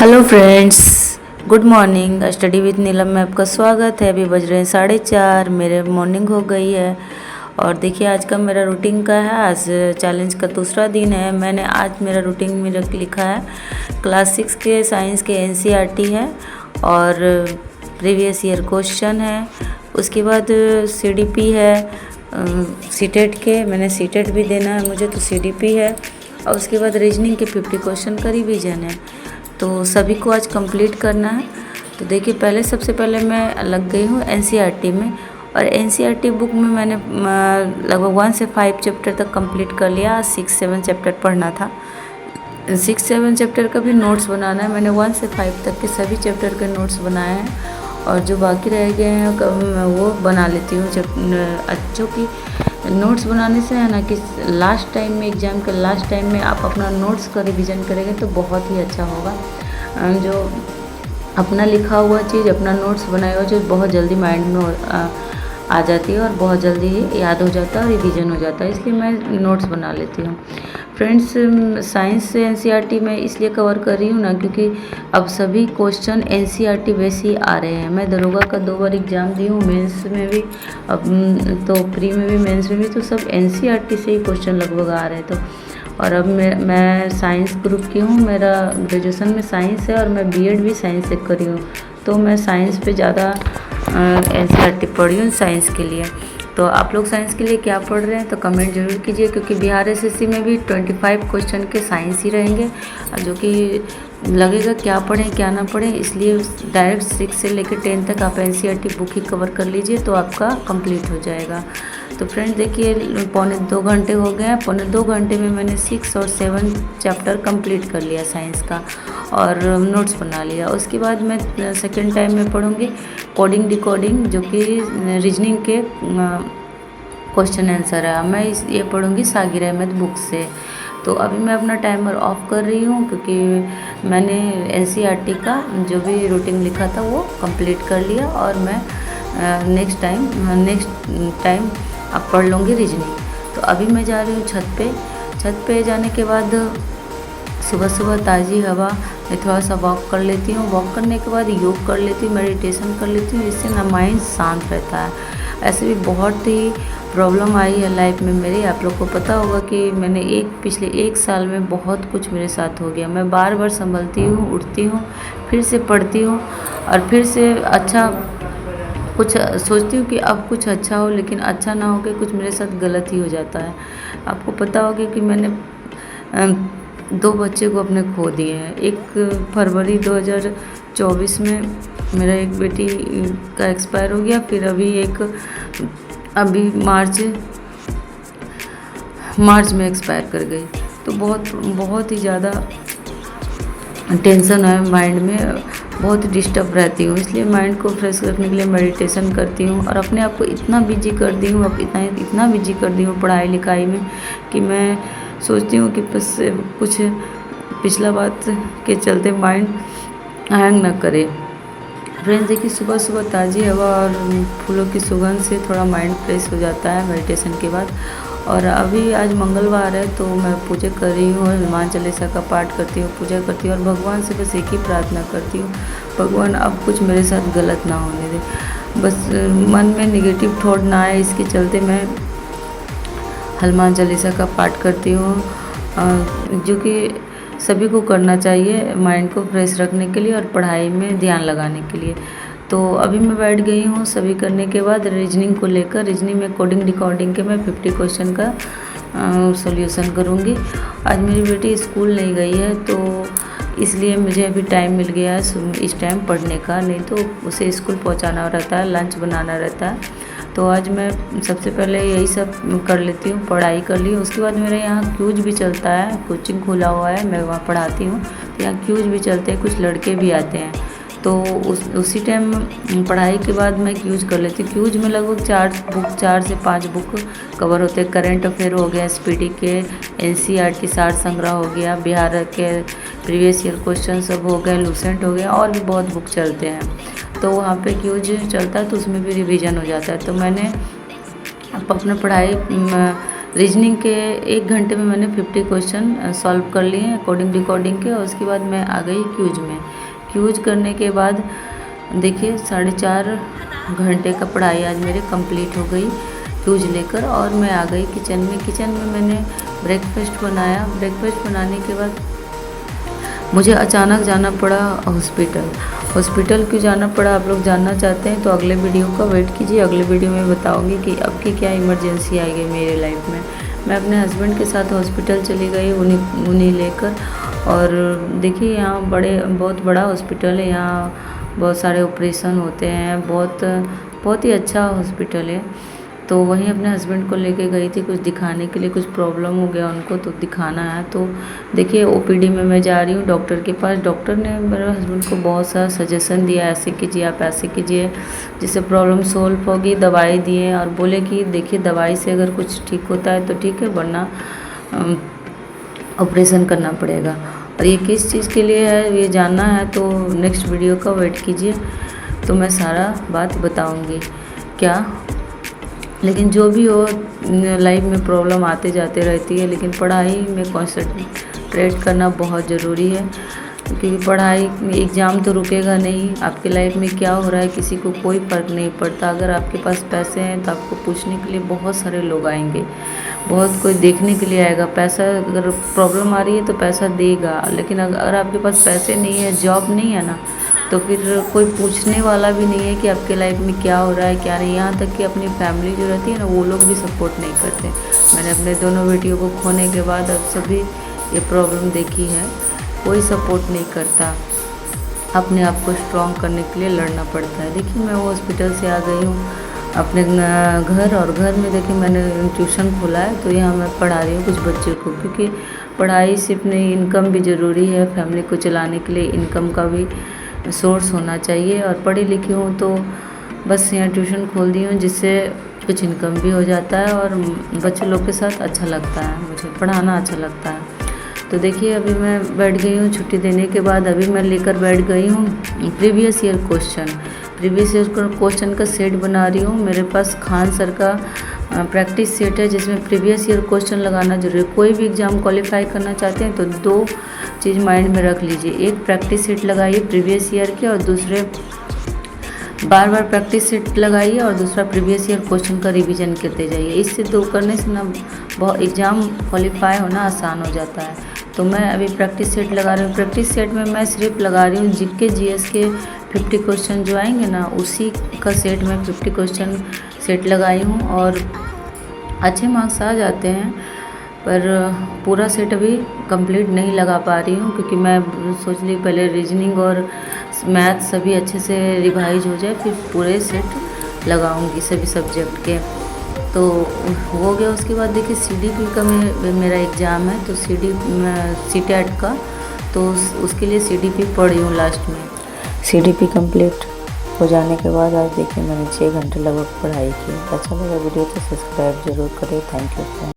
Hello friends, good morning. Study with Neelam में आपका स्वागत है। अभी बज रहे हैं 4:30, मेरे मॉर्निंग हो गई है। और देखिए आज का मेरा रूटीन का है। आज चैलेंज का दूसरा दिन है। मैंने आज मेरा रूटीन में लिखा है क्लास 6 के साइंस के एनसीईआरटी है और प्रीवियस ईयर क्वेश्चन है। उसके बाद सीडीपी है, सीटेट के मैंने सीटेट भी देना है मुझे, तो सीडीपी है। और उसके बाद रीजनिंग के 50 क्वेश्चन का रिवीजन है। तो सभी को आज कंप्लीट करना है। तो देखिए सबसे पहले मैं लग गई हूँ एनसीईआरटी में। और एनसीईआरटी बुक में मैंने लगभग 1 से 5 चैप्टर तक कंप्लीट कर लिया। 6-7 चैप्टर पढ़ना था। 6-7 चैप्टर का भी नोट्स बनाना है। मैंने 1 से 5 तक के सभी चैप्टर के नोट्स बनाए हैं और जो बाकी रह गए हैं वो बना लेती हूँ। जो कि नोट्स बनाने से है ना कि लास्ट टाइम में, एग्ज़ाम के लास्ट टाइम में आप अपना नोट्स का रिवीजन करेंगे तो बहुत ही अच्छा होगा। जो अपना लिखा हुआ चीज़, अपना नोट्स बनाया हुआ चीज़ बहुत जल्दी माइंड में आ जाती है और बहुत जल्दी ही याद हो जाता है और रिवीजन हो जाता है, इसलिए मैं नोट्स बना लेती हूँ। फ्रेंड्स, साइंस से एनसीईआरटी में इसलिए कवर कर रही हूँ ना क्योंकि अब सभी क्वेश्चन एनसीईआरटी वैसे ही आ रहे हैं। मैं दरोगा का 2 बार एग्ज़ाम दी हूँ, मेंस में भी, अब तो प्री में भी मेंस में भी, तो सब एनसीईआरटी से ही क्वेश्चन लगभग आ रहे हैं। तो और अब मैं साइंस ग्रुप की हूँ, मेरा ग्रेजुएशन में साइंस है और मैं बीएड भी साइंस से करी हूँ, तो मैं साइंस पे ज़्यादा एनसीईआरटी पढ़ी हूँ साइंस के लिए। तो आप लोग साइंस के लिए क्या पढ़ रहे हैं तो कमेंट जरूर कीजिए, क्योंकि बिहार एसएससी में भी 25 क्वेश्चन के साइंस ही रहेंगे, जो कि लगेगा क्या पढ़ें क्या ना पढ़ें, इसलिए डायरेक्ट 6 से लेकर 10 तक आप एनसीईआरटी बुक ही कवर कर लीजिए तो आपका कंप्लीट हो जाएगा। तो फ्रेंड्स देखिए, 1.25 घंटे हो गए हैं। 1.25 घंटे में मैंने 6 और 7 चैप्टर कंप्लीट कर लिया साइंस का और नोट्स बना लिया। उसके बाद मैं सेकेंड टाइम में पढ़ूँगी कोडिंग डिकोडिंग, जो कि रीजनिंग के क्वेश्चन आंसर है। मैं ये पढ़ूँगी सागिर अहमद बुक से। तो अभी मैं अपना टाइमर ऑफ कर रही हूँ क्योंकि मैंने एनसीईआरटी का जो भी रूटीन लिखा था वो कंप्लीट कर लिया और मैं नेक्स्ट टाइम अब पढ़ लूँगी रीजनिंग। तो अभी मैं जा रही हूँ छत पे जाने के बाद सुबह ताज़ी हवा में थोड़ा सा वॉक कर लेती हूँ। वॉक करने के बाद योग कर लेती हूँ, मेडिटेशन कर लेती हूँ, इससे ना माइंड शांत रहता है। ऐसे भी बहुत ही प्रॉब्लम आई है लाइफ में मेरी। आप लोग को पता होगा कि मैंने पिछले 1 साल में बहुत कुछ मेरे साथ हो गया। मैं बार संभलती हूँ, उठती हूँ, फिर से पढ़ती हूँ और फिर से अच्छा कुछ सोचती हूँ कि अब कुछ अच्छा हो, लेकिन अच्छा ना हो के कुछ मेरे साथ गलत ही हो जाता है। आपको पता होगा कि मैंने 2 बच्चे को अपने खो दिए हैं। एक फरवरी 2024 में मेरा एक बेटी का एक्सपायर हो गया, फिर अभी मार्च में एक्सपायर कर गई। तो बहुत ही ज़्यादा टेंशन है माइंड में, बहुत डिस्टर्ब रहती हूँ, इसलिए माइंड को फ्रेश रखने के लिए मेडिटेशन करती हूँ और अपने आप को इतना बिजी कर दी हूँ, अब इतना बिजी कर दी हूँ पढ़ाई लिखाई में कि मैं सोचती हूँ कि बस कुछ पिछला बात के चलते माइंड हैंग ना करे। फ्रेंड्स देखिए, सुबह ताज़ी हवा और फूलों की सुगंध से थोड़ा माइंड फ्रेश हो जाता है मेडिटेशन के बाद। और अभी आज मंगलवार है तो मैं पूजा कर रही हूँ और हनुमान चालीसा का पाठ करती हूँ, पूजा करती हूँ और भगवान से बस एक ही प्रार्थना करती हूँ, भगवान अब कुछ मेरे साथ गलत ना होने दे, बस मन में नेगेटिव थॉट ना आए, इसके चलते मैं हनुमान चालीसा का पाठ करती हूँ, जो कि सभी को करना चाहिए माइंड को फ्रेश रखने के लिए और पढ़ाई में ध्यान लगाने के लिए। तो अभी मैं बैठ गई हूँ सभी करने के बाद रीजनिंग को लेकर। रीजनिंग में कोडिंग डिकोडिंग के मैं 50 क्वेश्चन का सॉल्यूशन करूँगी। आज मेरी बेटी स्कूल नहीं गई है तो इसलिए मुझे अभी टाइम मिल गया है इस टाइम पढ़ने का, नहीं तो उसे स्कूल पहुँचाना रहता है, लंच बनाना रहता है। तो आज मैं सबसे पहले यही सब कर लेती हूँ, पढ़ाई कर ली। उसके बाद मेरे यहाँ क्यूज भी चलता है, कोचिंग खुला हुआ है, मैं वहाँ पढ़ाती हूँ, तो यहाँ क्यूज भी चलते हैं, कुछ लड़के भी आते हैं। तो उसी टाइम पढ़ाई के बाद मैं क्यूज कर लेती हूँ। क्यूज में लगभग 4 से 5 बुक कवर होते हैं। करंट अफेयर हो गया, एसपीटी के, एनसीईआरटी सार संग्रह हो गया, बिहार के प्रीवियस ईयर क्वेश्चन सब हो गए, लूसेंट हो गया, और भी बहुत बुक चलते हैं। तो वहाँ पे क्यूज चलता है तो उसमें भी रिवीजन हो जाता है। तो मैंने अपना पढ़ाई रीजनिंग के 1 घंटे में मैंने 50 क्वेश्चन सॉल्व कर लिए हैं अकॉर्डिंग रिकॉर्डिंग के। और उसके बाद मैं आ गई क्यूज में। क्यूज करने के बाद देखिए 4.5 घंटे का पढ़ाई आज मेरे कंप्लीट हो गई क्यूज लेकर। और मैं आ गई किचन में। किचन में मैंने ब्रेकफास्ट बनाया। ब्रेकफास्ट बनाने के बाद मुझे अचानक जाना पड़ा हॉस्पिटल। हॉस्पिटल क्यों जाना पड़ा, आप लोग जानना चाहते हैं तो अगले वीडियो का वेट कीजिए। अगले वीडियो में बताऊंगी कि अब की क्या इमरजेंसी आई गई मेरे लाइफ में। मैं अपने हस्बैंड के साथ हॉस्पिटल चली गई उन्हीं लेकर। और देखिए यहाँ बहुत बड़ा हॉस्पिटल है। यहाँ बहुत सारे ऑपरेशन होते हैं। बहुत ही अच्छा हॉस्पिटल है। तो वहीं अपने हस्बैंड को लेके गई थी कुछ दिखाने के लिए। कुछ प्रॉब्लम हो गया उनको तो दिखाना है। तो देखिए ओपीडी में मैं जा रही हूँ डॉक्टर के पास। डॉक्टर ने मेरे हस्बैंड को बहुत सारा सजेशन दिया, ऐसे कीजिए, आप ऐसे कीजिए, जिससे प्रॉब्लम सोल्व होगी। दवाई दिए और बोले कि देखिए दवाई से अगर कुछ ठीक होता है तो ठीक है, वरना ऑपरेशन करना पड़ेगा। और ये किस चीज़ के लिए है ये जानना है तो नेक्स्ट वीडियो का वेट कीजिए, तो मैं सारा बात बताऊँगी क्या। लेकिन जो भी हो, लाइफ में प्रॉब्लम आते जाते रहती है, लेकिन पढ़ाई में कॉन्सेंट्रेट करना बहुत ज़रूरी है। क्योंकि पढ़ाई, एग्ज़ाम तो रुकेगा नहीं। आपकी लाइफ में क्या हो रहा है किसी को कोई फ़र्क नहीं पड़ता। अगर आपके पास पैसे हैं तो आपको पूछने के लिए बहुत सारे लोग आएंगे, बहुत कोई देखने के लिए आएगा। पैसा, अगर प्रॉब्लम आ रही है तो पैसा देगा। लेकिन अगर आपके पास पैसे नहीं है, जॉब नहीं है ना, तो फिर कोई पूछने वाला भी नहीं है कि आपके लाइफ में क्या हो रहा है क्या नहीं। यहाँ तक कि अपनी फैमिली जो रहती है ना, वो लोग भी सपोर्ट नहीं करते। मैंने अपने दोनों बेटियों को खोने के बाद अब सभी ये प्रॉब्लम देखी है। कोई सपोर्ट नहीं करता। अपने आप को स्ट्रॉन्ग करने के लिए लड़ना पड़ता है। देखिए मैं वो हॉस्पिटल से आ गई हूँ अपने घर। और घर में देखिए मैंने ट्यूशन खोला है, तो यहाँ मैं पढ़ा रही हूँ कुछ बच्चों को। क्योंकि पढ़ाई सिर्फ नहीं, इनकम भी ज़रूरी है। फैमिली को चलाने के लिए इनकम का भी सोर्स होना चाहिए। और पढ़ी लिखी हूँ तो बस यहाँ ट्यूशन खोल दी हूँ, जिससे कुछ इनकम भी हो जाता है और बच्चे लोग के साथ अच्छा लगता है। मुझे पढ़ाना अच्छा लगता है। तो देखिए अभी मैं बैठ गई हूँ छुट्टी देने के बाद। अभी मैं लेकर बैठ गई हूँ प्रीवियस ईयर क्वेश्चन का सेट बना रही हूँ। मेरे पास खान सर का प्रैक्टिस सेट है, जिसमें प्रीवियस ईयर क्वेश्चन लगाना जरूरी है। कोई भी एग्ज़ाम क्वालिफाई करना चाहते हैं तो 2 चीज़ माइंड में रख लीजिए। एक, प्रैक्टिस सेट लगाइए प्रीवियस ईयर के, और दूसरे बार बार प्रैक्टिस सेट लगाइए, और दूसरा प्रीवियस ईयर क्वेश्चन का रिवीजन करते जाइए। इससे 2 करने से ना बहुत एग्ज़ाम क्वालिफाई होना आसान हो जाता है। तो मैं अभी प्रैक्टिस सेट लगा रही हूँ। प्रैक्टिस सेट में मैं सिर्फ लगा रही हूँ जीके जीएस के 50 क्वेश्चन जो आएंगे ना, उसी का सेट में 50 क्वेश्चन सेट लगाई हूँ। और अच्छे मार्क्स आ जाते हैं, पर पूरा सेट अभी कंप्लीट नहीं लगा पा रही हूँ। क्योंकि मैं सोच ली पहले रीजनिंग और मैथ सभी अच्छे से रिवाइज हो जाए, फिर पूरे सेट लगाऊंगी सभी सब्जेक्ट के। तो हो गया। उसके बाद देखिए सीडीपी का मेरा एग्ज़ाम है, तो सीटेट का, तो उसके लिए सीडीपी पढ़ी हूँ लास्ट में। सीडीपी कंप्लीट हो जाने के बाद आज देखिए मैंने 6 घंटे लगभग पढ़ाई की। अच्छा लगा वीडियो तो सब्सक्राइब जरूर करें। Thank you.